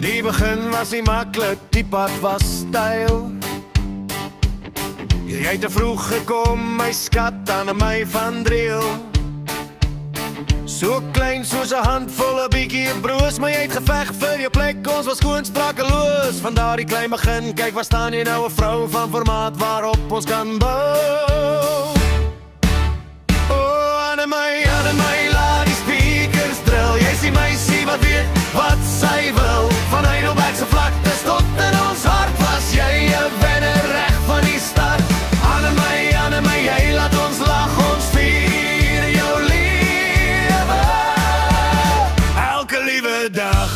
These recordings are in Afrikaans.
Die begin was nie maklik, die pad was styl. Jy het te vroeg gekom, my skat, aan my van driel. So klein soos 'n handvolle bietjie broos, maar jy het geveg vir jou plek, ons was gewoon sprakeloos. Van daardie klein begin, kyk waar staan jy nou, 'n vrou van formaat waarop ons kan bou. Oh, aan my, laat die speakers drill. Jy sien meisie wat weet wat sy wil. Van Heidelbergse vlaktes tot in ons hart was jy 'n wenner reg van die start. Aan my, jy laat ons lag, ons vier jou lewe elke liewe dag.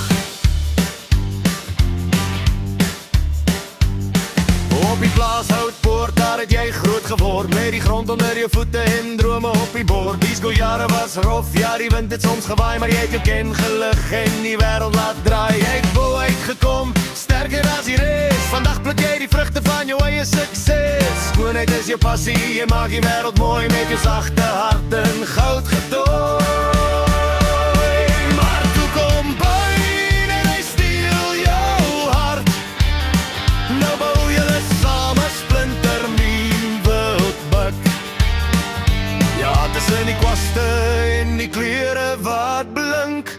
Op die plaashoutpoort, daar het jy groot geword, met die grond onder jou voete en drome op die bord. Die skooljare was rof, ja die wind het soms gewaai, maar jy het jou ken gelig en die wêreld laat draai. Jy het bo uitgekom, sterker as die res. Vandag pluk jy die vrugte van jou eie sukses. Skoonheid is jou passie, jy maak die wêreld mooi met jou sagte hart en goud gedooi. Maar toe kom pyn en hy steel jou hart. Nou bou julle saam 'n splinternuwe wildbak. Ja, tussen die kwaste en die klere wat blink,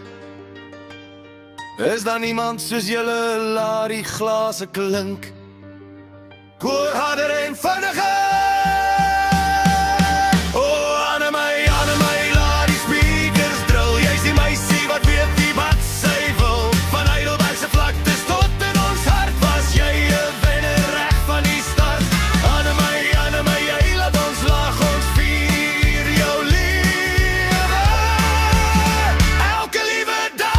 is daar niemand soos julle, laat die glase klink. Koor harder en vinniger. Oh, aan my, laat die speakers drill. Jy sien meisie wat weet die wat sy wil. Van Heidelbergse vlaktes tot in ons hart was jy 'n wenner reg van die start. Aan my, jy laat ons lag, ons vier jou lewe elke liewe dag.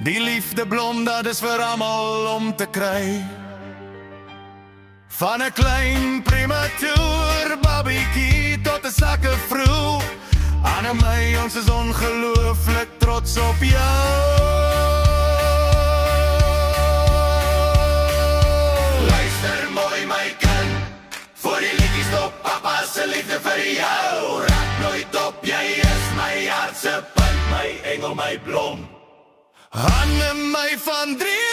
Die liefde blom, dat is vir almal om te kry. Van 'n klein prematuur babiekie tot 'n sakkevrou. Aan my, ons is ongelooflik trots op jou. Luister mooi my kind, voor die liedjie stop, papa se liefde vir jou. Raak nooit op, jy is my hart se punt, my engel, my blom. Aan my van drie